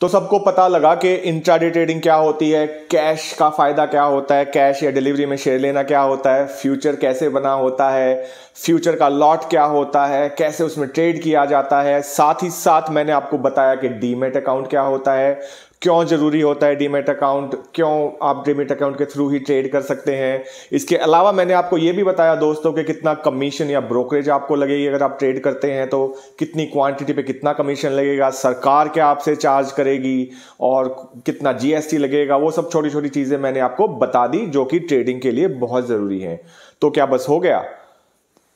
तो सबको पता लगा कि इंट्राडे ट्रेडिंग क्या होती है, कैश का फायदा क्या होता है, कैश या डिलीवरी में शेयर लेना क्या होता है, फ्यूचर कैसे बना होता है, फ्यूचर का लॉट क्या होता है, कैसे उसमें ट्रेड किया जाता है। साथ ही साथ मैंने आपको बताया कि डीमैट अकाउंट क्या होता है, क्यों जरूरी होता है डीमैट अकाउंट, क्यों आप डीमैट अकाउंट के थ्रू ही ट्रेड कर सकते हैं। इसके अलावा मैंने आपको यह भी बताया दोस्तों कि कितना कमीशन या ब्रोकरेज आपको लगेगी अगर आप ट्रेड करते हैं, तो कितनी क्वांटिटी पे कितना कमीशन लगेगा, सरकार क्या आपसे चार्ज करेगी और कितना जीएसटी लगेगा। वो सब छोटी छोटी चीजें मैंने आपको बता दी जो कि ट्रेडिंग के लिए बहुत जरूरी है। तो क्या बस हो गया?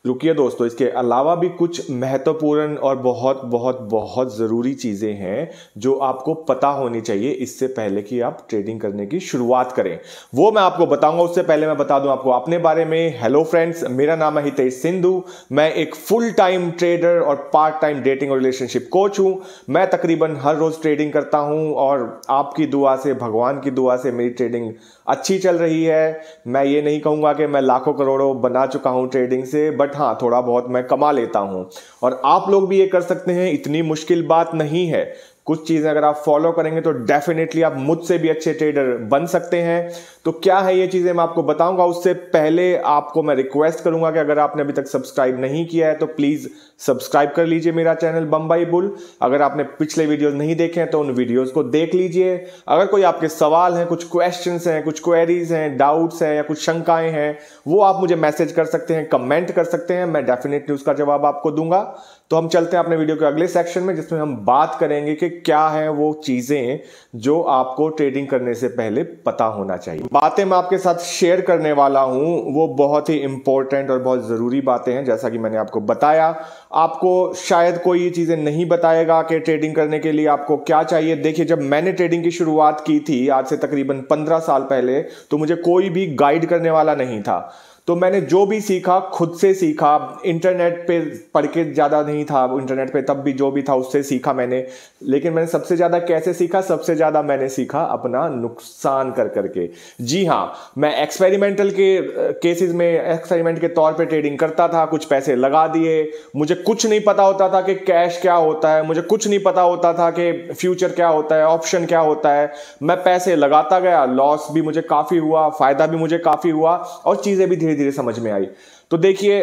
रुकिए दोस्तों, इसके अलावा भी कुछ महत्वपूर्ण और बहुत बहुत बहुत ज़रूरी चीज़ें हैं जो आपको पता होनी चाहिए इससे पहले कि आप ट्रेडिंग करने की शुरुआत करें। वो मैं आपको बताऊंगा। उससे पहले मैं बता दूं आपको अपने बारे में। हेलो फ्रेंड्स, मेरा नाम है हितेश सिंधु। मैं एक फुल टाइम ट्रेडर और पार्ट टाइम डेटिंग और रिलेशनशिप कोच हूं। मैं तकरीबन हर रोज़ ट्रेडिंग करता हूं और आपकी दुआ से, भगवान की दुआ से मेरी ट्रेडिंग अच्छी चल रही है। मैं ये नहीं कहूँगा कि मैं लाखों करोड़ों बना चुका हूँ ट्रेडिंग से, बट हाँ, थोड़ा बहुत मैं कमा लेता हूं और आप लोग भी ये कर सकते हैं। इतनी मुश्किल बात नहीं है। कुछ चीजें अगर आप फॉलो करेंगे तो डेफिनेटली आप मुझसे भी अच्छे ट्रेडर बन सकते हैं। तो क्या है ये चीजें मैं आपको बताऊंगा। उससे पहले आपको मैं रिक्वेस्ट करूंगा कि अगर आपने अभी तक सब्सक्राइब नहीं किया है तो प्लीज सब्सक्राइब कर लीजिए मेरा चैनल बम्बई बुल। अगर आपने पिछले वीडियोस नहीं देखे हैं तो उन वीडियोस को देख लीजिए। अगर कोई आपके सवाल हैं, कुछ क्वेश्चंस हैं, कुछ क्वेरीज हैं, डाउट्स हैं या कुछ शंकाएं हैं, वो आप मुझे मैसेज कर सकते हैं, कमेंट कर सकते हैं। मैं डेफिनेटली उसका जवाब आपको दूंगा। तो हम चलते हैं अपने वीडियो के अगले सेक्शन में, जिसमें हम बात करेंगे कि क्या है वो चीजें जो आपको ट्रेडिंग करने से पहले पता होना चाहिए। बातें मैं आपके साथ शेयर करने वाला हूं वो बहुत ही इंपॉर्टेंट और बहुत जरूरी बातें हैं। जैसा कि मैंने आपको बताया, आपको शायद कोई ये चीजें नहीं बताएगा कि ट्रेडिंग करने के लिए आपको क्या चाहिए। देखिए, जब मैंने ट्रेडिंग की शुरुआत की थी आज से तकरीबन 15 साल पहले, तो मुझे कोई भी गाइड करने वाला नहीं था। तो मैंने जो भी सीखा खुद से सीखा। इंटरनेट पे पढ़ के ज़्यादा नहीं था इंटरनेट पे, तब भी जो भी था उससे सीखा मैंने। लेकिन मैंने सबसे ज़्यादा कैसे सीखा? सबसे ज़्यादा मैंने सीखा अपना नुकसान कर करके। जी हाँ, मैं एक्सपेरिमेंटल के केसेस में एक्सपेरिमेंट के तौर पे ट्रेडिंग करता था। कुछ पैसे लगा दिए। मुझे कुछ नहीं पता होता था कि कैश क्या होता है, मुझे कुछ नहीं पता होता था कि फ्यूचर क्या होता है, ऑप्शन क्या होता है। मैं पैसे लगाता गया, लॉस भी मुझे काफ़ी हुआ, फ़ायदा भी मुझे काफ़ी हुआ और चीज़ें भी धीरे धीरे समझ में आई। तो देखिए,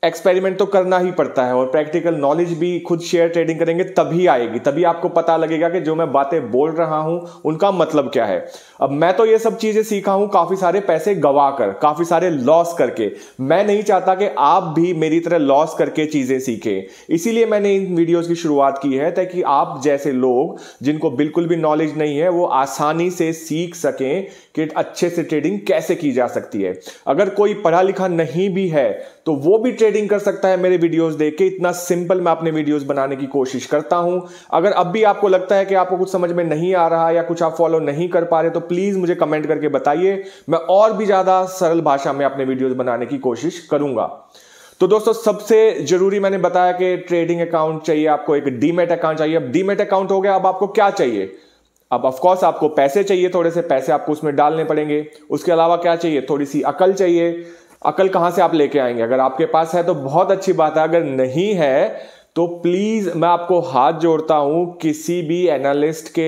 एक्सपेरिमेंट तो करना ही पड़ता है और प्रैक्टिकल नॉलेज भी खुद शेयर ट्रेडिंग करेंगे तभी आएगी, तभी आपको पता लगेगा कि जो मैं बातें बोल रहा हूं उनका मतलब क्या है। अब मैं तो ये सब चीजें सीखा हूं काफी सारे पैसे गवा कर, काफी सारे लॉस करके। मैं नहीं चाहता कि आप भी मेरी तरह लॉस करके चीजें सीखें। इसीलिए मैंने इन वीडियोस की शुरुआत की है, ताकि आप जैसे लोग जिनको बिल्कुल भी नॉलेज नहीं है वो आसानी से सीख सकें कि अच्छे से ट्रेडिंग कैसे की जा सकती है। अगर कोई पढ़ा लिखा नहीं भी है तो वो भी ट्रेडिंग कर सकता है मेरे वीडियोस देख के। इतना सिंपल मैं अपने वीडियोस बनाने की कोशिश करता हूं। अगर अब भी आपको लगता है कि आपको कुछ समझ में नहीं आ रहा या कुछ आप फॉलो नहीं कर पा रहे तो प्लीज मुझे कमेंट करके बताइए। मैं और भी ज्यादा सरल भाषा में अपने वीडियोस बनाने की कोशिश करूंगा। तो दोस्तों, सबसे जरूरी मैंने बताया कि ट्रेडिंग अकाउंट चाहिए आपको, एक डीमैट अकाउंट चाहिए। अब डीमैट अकाउंट हो गया, अब आपको क्या चाहिए? अब ऑफ कोर्स आपको पैसे चाहिए, थोड़े से पैसे आपको उसमें डालने पड़ेंगे। उसके अलावा क्या चाहिए? थोड़ी सी अकल चाहिए। अकल कहां से आप लेके आएंगे? अगर आपके पास है तो बहुत अच्छी बात है, अगर नहीं है तो प्लीज मैं आपको हाथ जोड़ता हूं, किसी भी एनालिस्ट के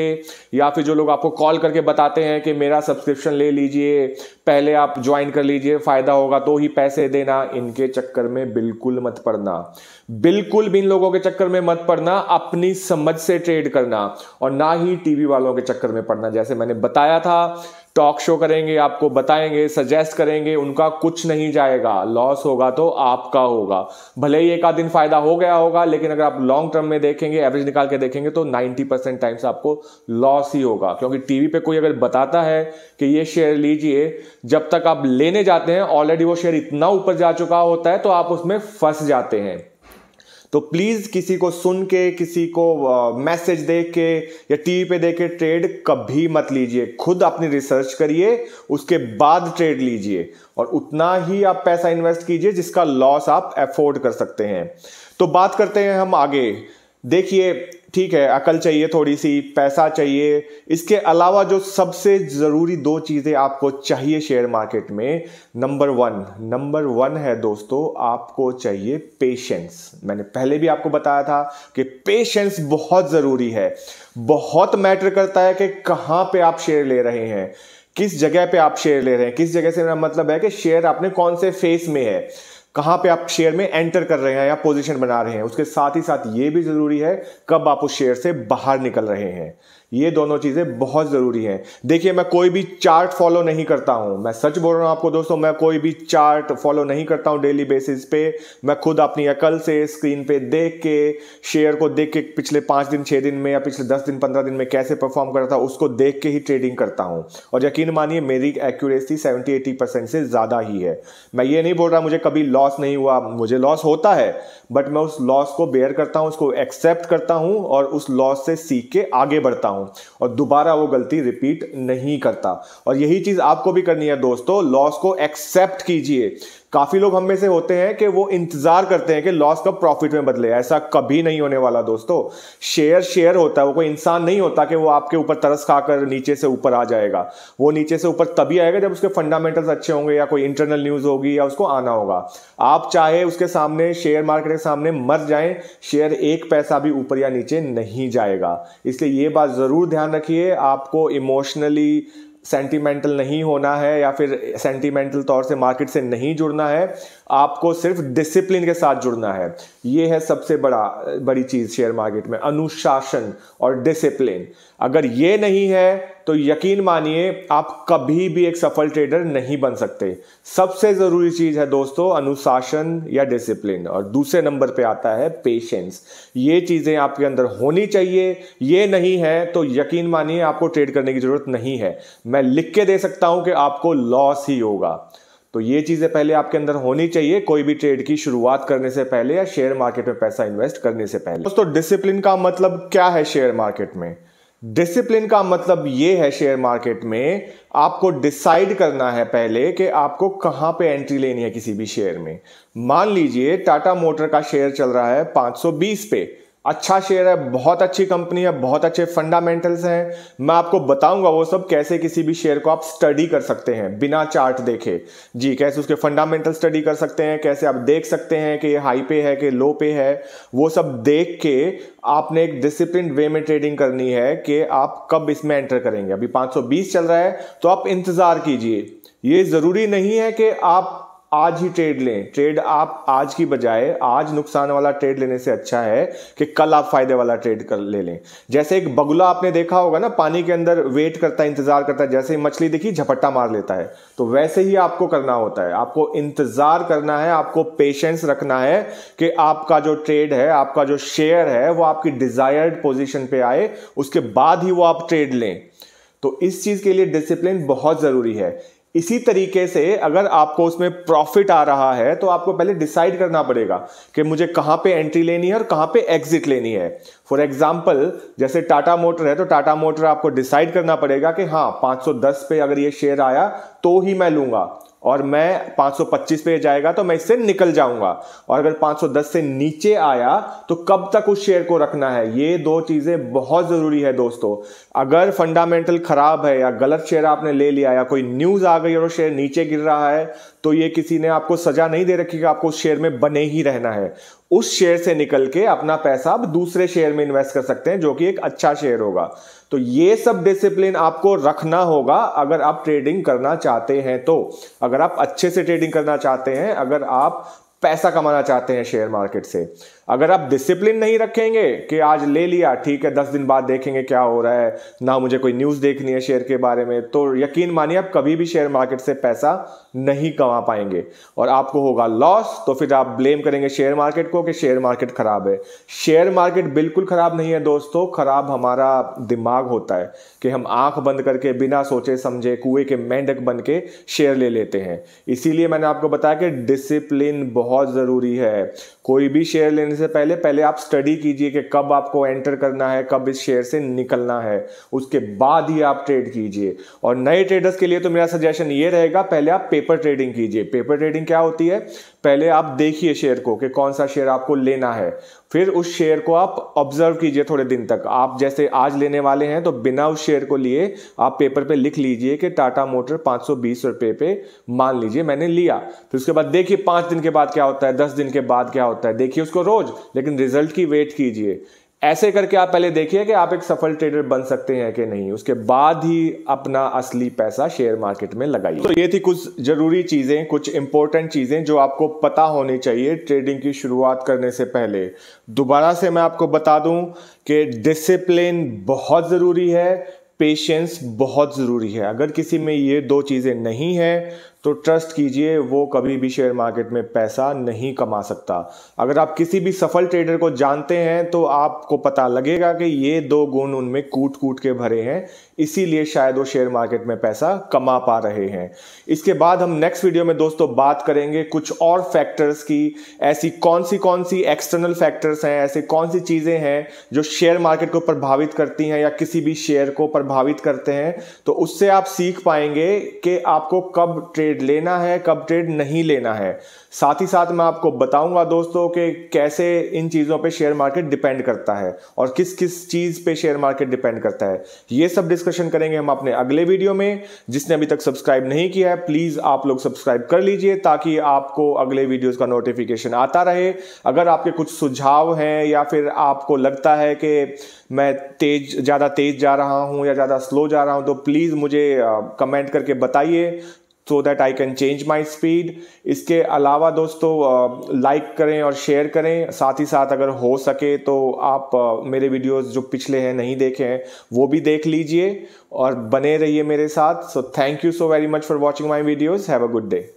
या फिर जो लोग आपको कॉल करके बताते हैं कि मेरा सब्सक्रिप्शन ले लीजिए, पहले आप ज्वाइन कर लीजिए, फायदा होगा तो ही पैसे देना, इनके चक्कर में बिल्कुल मत पड़ना। बिल्कुल भी इन लोगों के चक्कर में मत पड़ना। अपनी समझ से ट्रेड करना और ना ही टीवी वालों के चक्कर में पड़ना। जैसे मैंने बताया था, टॉक शो करेंगे, आपको बताएंगे, सजेस्ट करेंगे, उनका कुछ नहीं जाएगा। लॉस होगा तो आपका होगा। भले ही एक आध दिन फायदा हो गया होगा, लेकिन अगर आप लॉन्ग टर्म में देखेंगे, एवरेज निकाल के देखेंगे तो 90% टाइम्स आपको लॉस ही होगा। क्योंकि टीवी पे कोई अगर बताता है कि ये शेयर लीजिए, जब तक आप लेने जाते हैं ऑलरेडी वो शेयर इतना ऊपर जा चुका होता है, तो आप उसमें फंस जाते हैं। तो प्लीज किसी को सुन के, किसी को मैसेज देख के या टीवी पे देख के ट्रेड कभी मत लीजिए। खुद अपनी रिसर्च करिए, उसके बाद ट्रेड लीजिए और उतना ही आप पैसा इन्वेस्ट कीजिए जिसका लॉस आप अफोर्ड कर सकते हैं। तो बात करते हैं हम आगे। देखिए, ठीक है, अकल चाहिए, थोड़ी सी पैसा चाहिए। इसके अलावा जो सबसे ज़रूरी 2 चीज़ें आपको चाहिए शेयर मार्केट में, नंबर वन है दोस्तों, आपको चाहिए पेशेंस। मैंने पहले भी आपको बताया था कि पेशेंस बहुत ज़रूरी है। बहुत मैटर करता है कि कहाँ पे आप शेयर ले रहे हैं, किस जगह पे आप शेयर ले रहे हैं। किस जगह से मेरा मतलब है कि शेयर आपने कौन से फेस में है, कहां पे आप शेयर में एंटर कर रहे हैं या पोजीशन बना रहे हैं। उसके साथ ही साथ ये भी जरूरी है कब आप उस शेयर से बाहर निकल रहे हैं। ये दोनों चीजें बहुत जरूरी हैं। देखिए, मैं कोई भी चार्ट फॉलो नहीं करता हूं, मैं सच बोल रहा हूं आपको दोस्तों, मैं कोई भी चार्ट फॉलो नहीं करता हूं डेली बेसिस पे। मैं खुद अपनी अकल से स्क्रीन पे देख के, शेयर को देख के पिछले 5 दिन 6 दिन में या पिछले 10 दिन 15 दिन में कैसे परफॉर्म करता था उसको देख के ही ट्रेडिंग करता हूं। और यकीन मानिए मेरी एक्यूरेसी 70-80% से ज्यादा ही है। मैं ये नहीं बोल रहा मुझे कभी लॉस नहीं हुआ, मुझे लॉस होता है, बट मैं उस लॉस को बेयर करता हूं, उसको एक्सेप्ट करता हूं और उस लॉस से सीख के आगे बढ़ता हूं और दोबारा वो गलती रिपीट नहीं करता। और यही चीज आपको भी करनी है दोस्तों, लॉस को एक्सेप्ट कीजिए। काफी लोग हम में से होते हैं कि वो इंतजार करते हैं कि लॉस कब प्रॉफिट में बदले। ऐसा कभी नहीं होने वाला दोस्तों। शेयर होता है, वो कोई इंसान नहीं होता कि वो आपके ऊपर तरस खाकर नीचे से ऊपर आ जाएगा। वो नीचे से ऊपर तभी आएगा जब उसके फंडामेंटल्स अच्छे होंगे या कोई इंटरनल न्यूज होगी या उसको आना होगा। आप चाहे उसके सामने, शेयर मार्केट के सामने मर जाएं, शेयर 1 पैसा भी ऊपर या नीचे नहीं जाएगा। इसलिए ये बात जरूर ध्यान रखिए, आपको इमोशनली सेंटिमेंटल नहीं होना है या फिर सेंटिमेंटल तौर से मार्केट से नहीं जुड़ना है। आपको सिर्फ डिसिप्लिन के साथ जुड़ना है। यह है सबसे बड़ी चीज शेयर मार्केट में, अनुशासन और डिसिप्लिन। अगर ये नहीं है तो यकीन मानिए आप कभी भी एक सफल ट्रेडर नहीं बन सकते। सबसे जरूरी चीज है दोस्तों अनुशासन या डिसिप्लिन, और दूसरे नंबर पे आता है पेशेंस। ये चीजें आपके अंदर होनी चाहिए। ये नहीं है तो यकीन मानिए आपको ट्रेड करने की जरूरत नहीं है। मैं लिख के दे सकता हूं कि आपको लॉस ही होगा। तो ये चीजें पहले आपके अंदर होनी चाहिए कोई भी ट्रेड की शुरुआत करने से पहले या शेयर मार्केट में पैसा इन्वेस्ट करने से पहले। दोस्तों डिसिप्लिन का मतलब क्या है शेयर मार्केट में? डिसिप्लिन का मतलब यह है शेयर मार्केट में आपको डिसाइड करना है पहले कि आपको कहां पे एंट्री लेनी है किसी भी शेयर में। मान लीजिए टाटा मोटर का शेयर चल रहा है 520 पे, अच्छा शेयर है, बहुत अच्छी कंपनी है, बहुत अच्छे फंडामेंटल्स हैं। मैं आपको बताऊंगा वो सब कैसे किसी भी शेयर को आप स्टडी कर सकते हैं बिना चार्ट देखे। जी, कैसे उसके फंडामेंटल स्टडी कर सकते हैं, कैसे आप देख सकते हैं कि ये हाई पे है कि लो पे है। वो सब देख के आपने एक डिसिप्लिन वे में ट्रेडिंग करनी है कि आप कब इसमें एंटर करेंगे। अभी 520 चल रहा है तो आप इंतजार कीजिए। ये जरूरी नहीं है कि आप आज ही ट्रेड लें। ट्रेड आप आज की बजाय आज नुकसान वाला ट्रेड लेने से अच्छा है कि कल आप फायदे वाला ट्रेड कर ले लें। जैसे एक बगुला आपने देखा होगा ना, पानी के अंदर वेट करता है, इंतजार करता है, जैसे ही मछली दिखी झपट्टा मार लेता है। तो वैसे ही आपको करना होता है, आपको इंतजार करना है, आपको पेशेंस रखना है कि आपका जो ट्रेड है, आपका जो शेयर है वो आपकी डिजायर्ड पोजीशन पे आए, उसके बाद ही वो आप ट्रेड लें। तो इस चीज के लिए डिसिप्लिन बहुत जरूरी है। इसी तरीके से अगर आपको उसमें प्रॉफिट आ रहा है तो आपको पहले डिसाइड करना पड़ेगा कि मुझे कहां पे एंट्री लेनी है और कहां पे एग्जिट लेनी है। फॉर एग्जांपल जैसे टाटा मोटर है तो टाटा मोटर आपको डिसाइड करना पड़ेगा कि हाँ 510 पे अगर ये शेयर आया तो ही मैं लूंगा, और मैं 525 पे जाएगा तो मैं इससे निकल जाऊंगा, और अगर 510 से नीचे आया तो कब तक उस शेयर को रखना है। ये 2 चीजें बहुत जरूरी है दोस्तों। अगर फंडामेंटल खराब है या गलत शेयर आपने ले लिया या कोई न्यूज आ गई और वो शेयर नीचे गिर रहा है तो ये किसी ने आपको सजा नहीं दे रखी कि आपको उस शेयर में बने ही रहना है। उस शेयर से निकल के अपना पैसा आप दूसरे शेयर में इन्वेस्ट कर सकते हैं जो कि एक अच्छा शेयर होगा। तो ये सब डिसिप्लिन आपको रखना होगा अगर आप ट्रेडिंग करना चाहते हैं। तो अगर आप अच्छे से ट्रेडिंग करना चाहते हैं, अगर आप पैसा कमाना चाहते हैं शेयर मार्केट से, अगर आप डिसिप्लिन नहीं रखेंगे कि आज ले लिया ठीक है 10 दिन बाद देखेंगे क्या हो रहा है, ना मुझे कोई न्यूज देखनी है शेयर के बारे में, तो यकीन मानिए आप कभी भी शेयर मार्केट से पैसा नहीं कमा पाएंगे और आपको होगा लॉस। तो फिर आप ब्लेम करेंगे शेयर मार्केट को कि शेयर मार्केट खराब है। शेयर मार्केट बिल्कुल खराब नहीं है दोस्तों, खराब हमारा दिमाग होता है कि हम आंख बंद करके बिना सोचे समझे कुएं के मेंढक बन के शेयर ले लेते हैं। इसीलिए मैंने आपको बताया कि डिसिप्लिन बहुत जरूरी है। कोई भी शेयर लेने से पहले आप स्टडी कीजिए कि कब आपको एंटर करना है, कब इस शेयर से निकलना है, उसके बाद ही आप ट्रेड कीजिए। और नए ट्रेडर्स के लिए तो मेरा सजेशन ये रहेगा, पहले आप पेपर ट्रेडिंग कीजिए। पेपर ट्रेडिंग क्या होती है? पहले आप देखिए शेयर को कि कौन सा शेयर आपको लेना है, फिर उस शेयर को आप ऑब्जर्व कीजिए थोड़े दिन तक। आप जैसे आज लेने वाले हैं तो बिना उस शेयर को लिए आप पेपर पे लिख लीजिए कि टाटा मोटर 520 रुपए पे मान लीजिए मैंने लिया। फिर उसके बाद देखिए 5 दिन के बाद क्या होता है, 10 दिन के बाद क्या होता है, देखिए उसको रोज, लेकिन रिजल्ट की वेट कीजिए। ऐसे करके आप पहले देखिए कि आप एक सफल ट्रेडर बन सकते हैं कि नहीं, उसके बाद ही अपना असली पैसा शेयर मार्केट में लगाइए। तो ये थी कुछ जरूरी चीजें, कुछ इंपॉर्टेंट चीजें जो आपको पता होनी चाहिए ट्रेडिंग की शुरुआत करने से पहले। दोबारा से मैं आपको बता दूं कि डिसिप्लिन बहुत जरूरी है, पेशेंस बहुत जरूरी है। अगर किसी में ये 2 चीजें नहीं है तो ट्रस्ट कीजिए वो कभी भी शेयर मार्केट में पैसा नहीं कमा सकता। अगर आप किसी भी सफल ट्रेडर को जानते हैं तो आपको पता लगेगा कि ये 2 गुण उनमें कूट कूट के भरे हैं, इसीलिए शायद वो शेयर मार्केट में पैसा कमा पा रहे हैं। इसके बाद हम नेक्स्ट वीडियो में दोस्तों बात करेंगे कुछ और फैक्टर्स की, ऐसी कौन सी एक्सटर्नल फैक्टर्स हैं, ऐसे कौन सी चीजें हैं जो शेयर मार्केट को प्रभावित करती हैं या किसी भी शेयर को प्रभावित करते हैं। तो उससे आप सीख पाएंगे कि आपको कब ट्रेड लेना है, कब ट्रेड नहीं लेना है। साथ ही साथ मैं आपको बताऊंगा दोस्तों कि कैसे इन चीजों पे शेयर मार्केट डिपेंड करता है और किस किस चीज पे शेयर मार्केट डिपेंड करता है। ये सब डिस्कशन करेंगे हम अपने अगले वीडियो में। जिसने अभी तक सब्सक्राइब नहीं किया है प्लीज आप लोग सब्सक्राइब कर लीजिए ताकि आपको अगले वीडियोस का नोटिफिकेशन आता रहे। अगर आपके कुछ सुझाव हैं या फिर आपको लगता है कि मैं ज्यादा तेज जा रहा हूं या ज्यादा स्लो जा रहा हूं तो प्लीज मुझे कमेंट करके बताइए so that I can change my speed। इसके अलावा दोस्तों लाइक करें और शेयर करें। साथ ही साथ अगर हो सके तो आप मेरे वीडियोस जो पिछले हैं नहीं देखे हैं वो भी देख लीजिए और बने रहिए मेरे साथ। So thank you so very much for watching my videos. Have a good day.